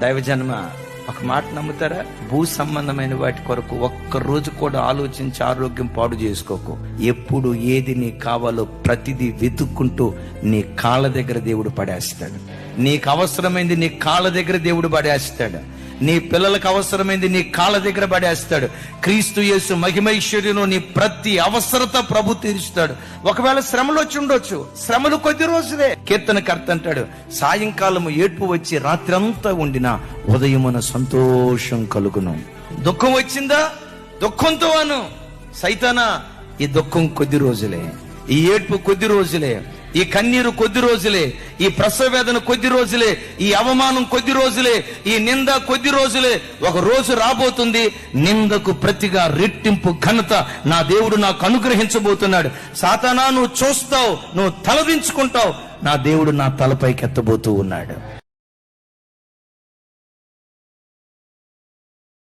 దైవజన్మ, ఒక మాట నమ్ముతారా? భూ సంబంధమైన వాటి కొరకు ఒక్కరోజు కూడా ఆలోచించి ఆరోగ్యం పాడు చేసుకోకు. ఎప్పుడు ఏది నీకు కావాలో ప్రతిదీ వెతుక్కుంటూ నీ కాళ్ళ దగ్గర దేవుడు పడేస్తాడు. నీకు అవసరమైంది నీ కాళ్ళ దగ్గర దేవుడు పడేస్తాడు. నీ పిల్లలకు అవసరమైంది నీ కాళ్ళ దగ్గర పడేస్తాడు. క్రీస్తు యేసు మహిమైశ్వర్యంలో నీ ప్రతి అవసరత ప్రభు తీరుస్తాడు. ఒకవేళ శ్రమలు వచ్చి ఉండొచ్చు, శ్రమలు కొద్ది రోజులే. కీర్తనకర్త అంటాడు, సాయంకాలము ఏడ్పు వచ్చి రాత్రి అంతా ఉండినా ఉదయమున సంతోషం కలుగును. దుఃఖం వచ్చిందా? దుఃఖంతో అను, సైతానా ఈ దుఃఖం కొద్ది రోజులే, ఈ ఏడ్పు కొద్ది రోజులే, ఈ కన్నీరు కొద్ది రోజులే, ఈ ప్రసవ వేదన కొద్ది రోజులే, ఈ అవమానం కొద్ది రోజులే, ఈ నింద కొద్ది రోజులే. ఒక రోజు రాబోతుంది, నిందకు ప్రతిగా రెట్టింపు ఘనత నా దేవుడు నాకు అనుగ్రహించబోతున్నాడు. సాతానా, నువ్వు చూస్తావు, నువ్వు తలదించుకుంటావు, నా దేవుడు నా తలపైకి ఎత్తబోతూ ఉన్నాడు.